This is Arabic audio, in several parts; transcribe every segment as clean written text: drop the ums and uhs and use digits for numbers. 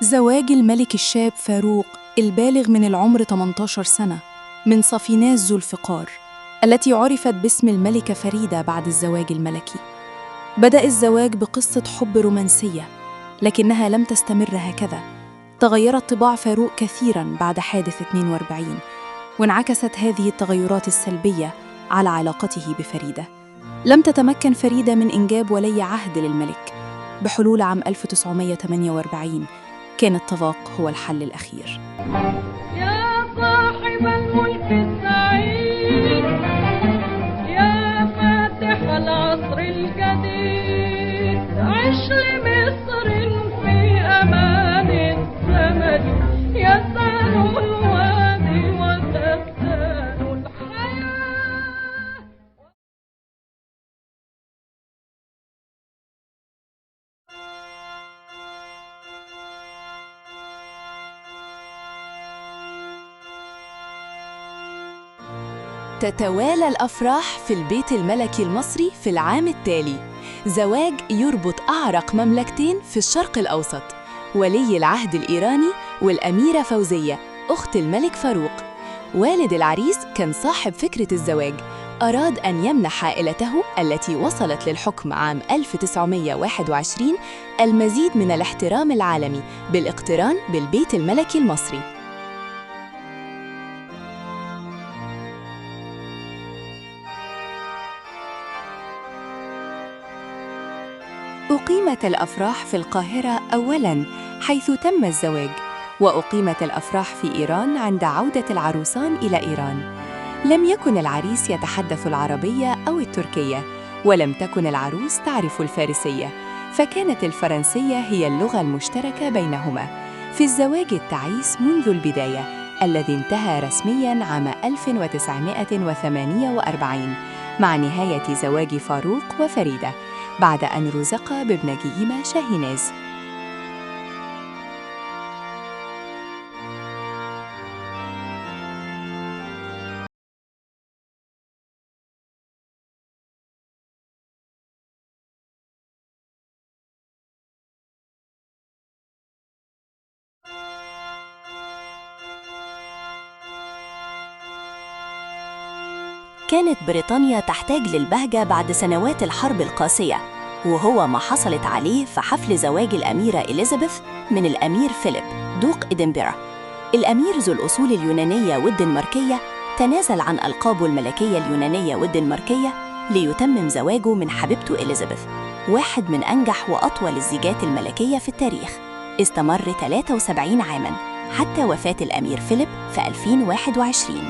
زواج الملك الشاب فاروق البالغ من العمر 18 سنة من صفيناز ذو الفقار التي عرفت باسم الملكة فريدة بعد الزواج الملكي. بدأ الزواج بقصة حب رومانسية، لكنها لم تستمر هكذا. تغيرت طباع فاروق كثيراً بعد حادث 42، وانعكست هذه التغيرات السلبية على علاقته بفريدة. لم تتمكن فريدة من إنجاب ولي عهد للملك. بحلول عام 1948 كان الطلاق هو الحل الأخير. يا صاحب الملك السعيد، يا فاتح العصر الجديد، عش لمصر في أمان الزمن، يسأل الوادي وتبتان الحياة. تتوالى الأفراح في البيت الملكي المصري في العام التالي. زواج يربط أعرق مملكتين في الشرق الأوسط، ولي العهد الإيراني والأميرة فوزية أخت الملك فاروق. والد العريس كان صاحب فكرة الزواج، أراد أن يمنح عائلته التي وصلت للحكم عام 1921 المزيد من الاحترام العالمي بالاقتران بالبيت الملكي المصري. أقيمت الأفراح في القاهرة أولاً حيث تم الزواج، وأقيمت الأفراح في إيران عند عودة العروسان إلى إيران. لم يكن العريس يتحدث العربية أو التركية، ولم تكن العروس تعرف الفارسية، فكانت الفرنسية هي اللغة المشتركة بينهما. في الزواج التعيس منذ البداية الذي انتهى رسمياً عام 1948 مع نهاية زواج فاروق وفريدة بعد أن رزقا بابنتهما شاهيناز. كانت بريطانيا تحتاج للبهجة بعد سنوات الحرب القاسية، وهو ما حصلت عليه في حفل زواج الأميرة إليزابيث من الأمير فيليب دوق إدنبرا. الأمير ذو الأصول اليونانية والدنماركية تنازل عن ألقابه الملكية اليونانية والدنماركية ليتمم زواجه من حبيبته إليزابيث، واحد من أنجح وأطول الزيجات الملكية في التاريخ. استمر 73 عاماً حتى وفاة الأمير فيليب في 2021.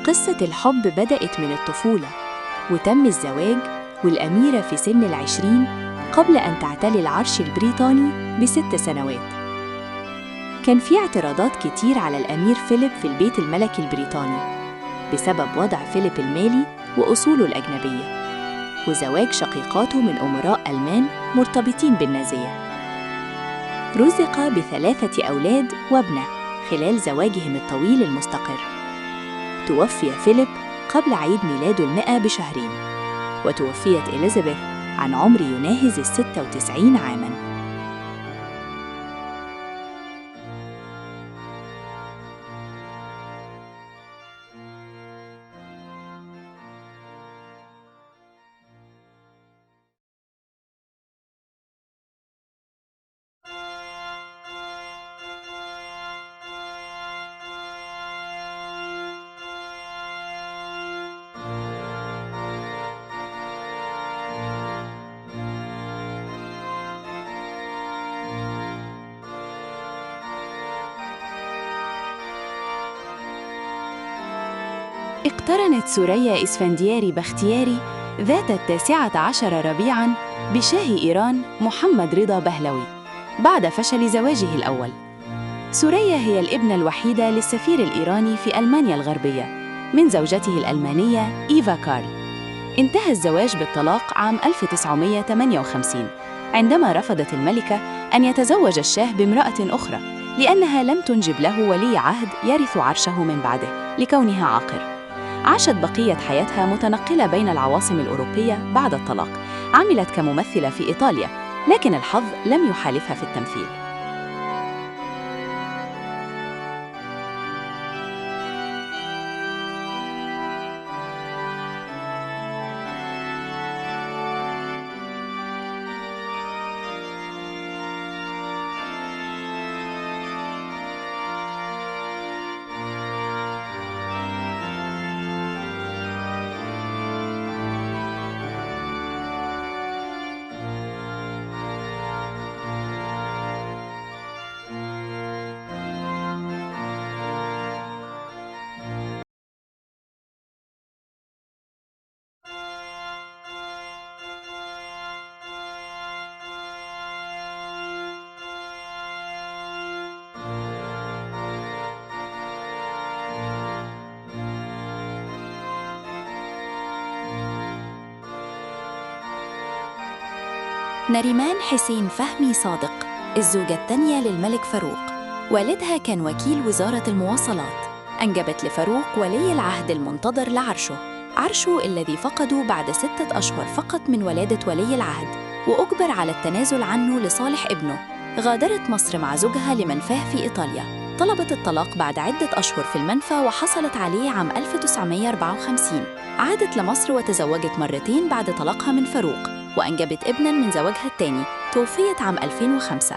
قصة الحب بدأت من الطفولة، وتم الزواج والأميرة في سن 20 قبل أن تعتلي العرش البريطاني ب6 سنوات. كان في اعتراضات كتير على الأمير فيليب في البيت الملكي البريطاني بسبب وضع فيليب المالي وأصوله الأجنبية، وزواج شقيقاته من أمراء ألمان مرتبطين بالنازية. رزق ب3 أولاد وابنة خلال زواجهم الطويل المستقر. توفي فيليب قبل عيد ميلاده 100 بشهرين، وتوفيت إليزابيث عن عمر يناهز 96 عاماً. اقترنت ثريا إسفندياري بختياري ذات 19 ربيعاً بشاه إيران محمد رضا بهلوي بعد فشل زواجه الأول. ثريا هي الابنة الوحيدة للسفير الإيراني في ألمانيا الغربية من زوجته الألمانية إيفا كارل. انتهى الزواج بالطلاق عام 1958 عندما رفضت الملكة أن يتزوج الشاه بامرأة أخرى لأنها لم تنجب له ولي عهد يرث عرشه من بعده لكونها عاقر. عاشت بقية حياتها متنقلة بين العواصم الأوروبية بعد الطلاق. عملت كممثلة في إيطاليا، لكن الحظ لم يحالفها في التمثيل. نريمان حسين فهمي صادق، الزوجة الثانية للملك فاروق، والدها كان وكيل وزارة المواصلات. أنجبت لفاروق ولي العهد المنتظر لعرشه، عرشه الذي فقده بعد 6 أشهر فقط من ولادة ولي العهد، وأجبر على التنازل عنه لصالح ابنه. غادرت مصر مع زوجها لمنفاه في إيطاليا. طلبت الطلاق بعد عدة أشهر في المنفى وحصلت عليه عام 1954. عادت لمصر وتزوجت مرتين بعد طلاقها من فاروق، وأنجبت ابناً من زواجها الثاني. توفيت عام 2005.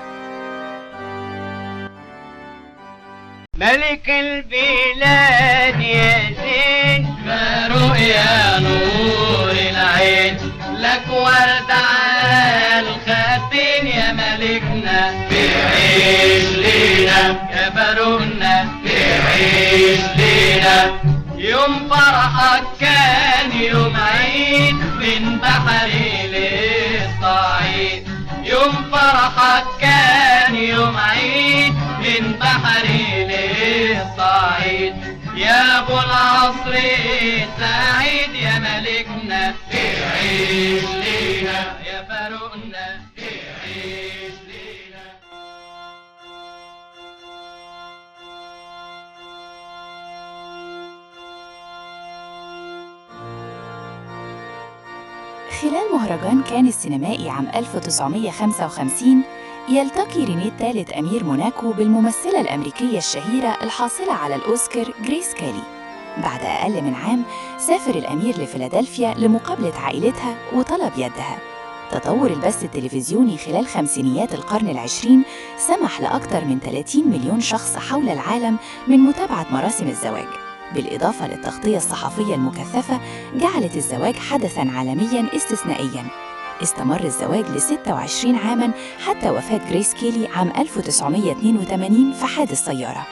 ملك البلاد يا زين فاروق يا نور العين، لك ورد على الخدين يا ملكنا بيعيش لينا، يا فاروقنا بيعيش لينا. يوم فرحك كان يوم عيد من بحري للصعيد، يوم فرحك كان يوم عيد من بحري للصعيد. يا ابو العصر سعيد يا ملكنا بيعيش لينا، يا فاروقنا بيعيش لينا. خلال مهرجان كان السينمائي عام 1955 يلتقي رينيه الثالث أمير موناكو بالممثلة الأمريكية الشهيرة الحاصلة على الأوسكار غريس كيلي. بعد أقل من عام سافر الأمير لفيلادلفيا لمقابلة عائلتها وطلب يدها. تطور البث التلفزيوني خلال خمسينيات القرن العشرين سمح لأكثر من 30 مليون شخص حول العالم من متابعة مراسم الزواج، بالإضافة للتغطية الصحفية المكثفة جعلت الزواج حدثاً عالمياً استثنائياً. استمر الزواج ل26 عاماً حتى وفاة غريس كيلي عام 1982 في حادث سيارة.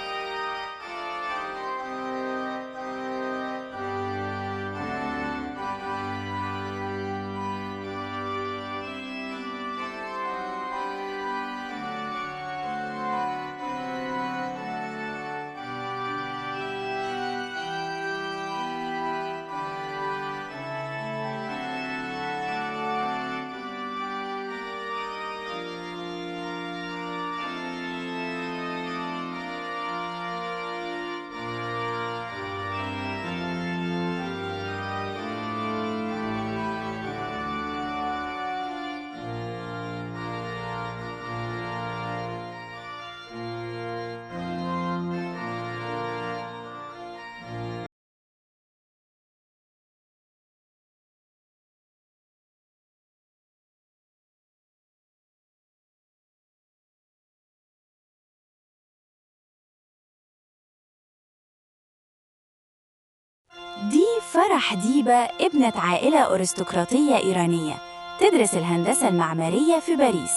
دي فرح ديبة، ابنة عائلة أرستقراطية إيرانية تدرس الهندسة المعمارية في باريس.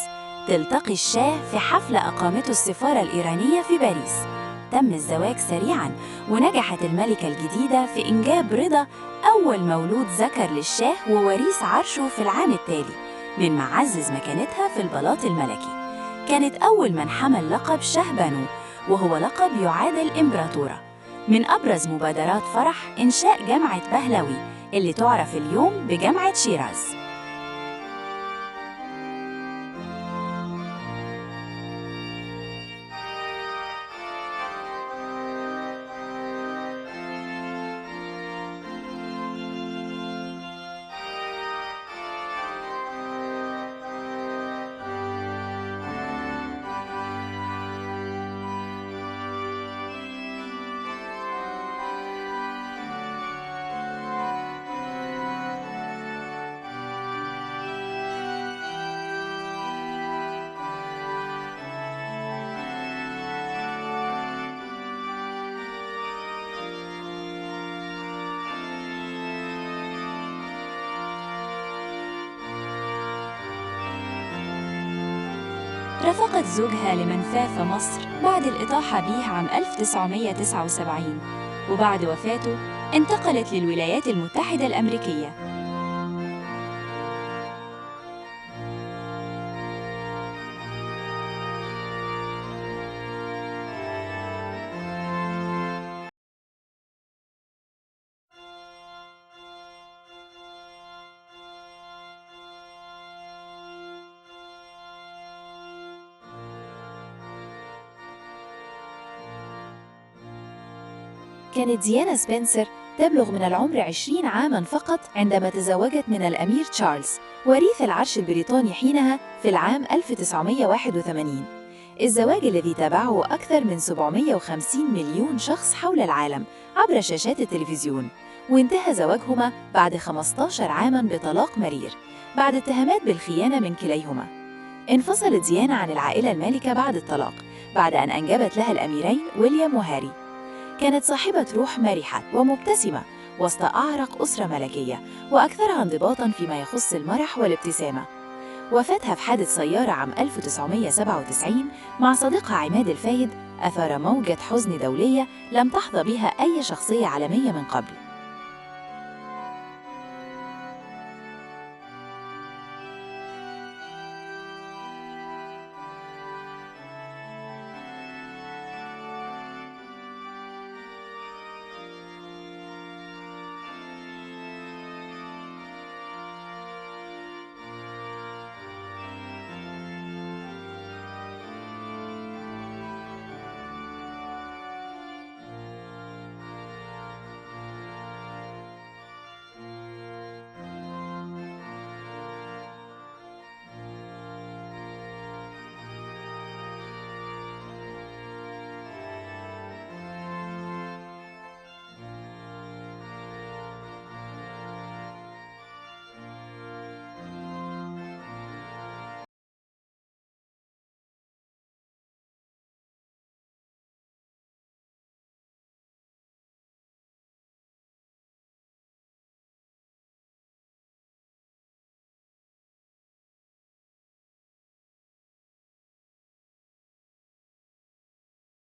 تلتقي الشاه في حفل أقامته السفارة الإيرانية في باريس. تم الزواج سريعاً، ونجحت الملكة الجديدة في إنجاب رضا، أول مولود ذكر للشاه ووريث عرشه في العام التالي، مما عزز مكانتها في البلاط الملكي. كانت أول من حمل لقب شاه بانو، وهو لقب يعادل إمبراطورة. من أبرز مبادرات فرح إنشاء جامعة بهلوي اللي تعرف اليوم بجامعة شيراز. رافقت زوجها لمنفاه في مصر بعد الإطاحة بيه عام 1979، وبعد وفاته انتقلت للولايات المتحدة الأمريكية. كانت ديانا سبنسر تبلغ من العمر 20 عاماً فقط عندما تزوجت من الأمير تشارلز وريث العرش البريطاني حينها في العام 1981. الزواج الذي تابعه أكثر من 750 مليون شخص حول العالم عبر شاشات التلفزيون، وانتهى زواجهما بعد 15 عاماً بطلاق مرير بعد اتهامات بالخيانة من كليهما. انفصلت ديانا عن العائلة المالكة بعد الطلاق بعد أن أنجبت لها الأميرين ويليام وهاري. كانت صاحبة روح مرحة ومبتسمة وسط أعرق أسرة ملكية وأكثرها انضباطاً فيما يخص المرح والابتسامة. وفاتها في حادث سيارة عام 1997 مع صديقها عماد الفايد أثار موجة حزن دولية لم تحظى بها أي شخصية عالمية من قبل.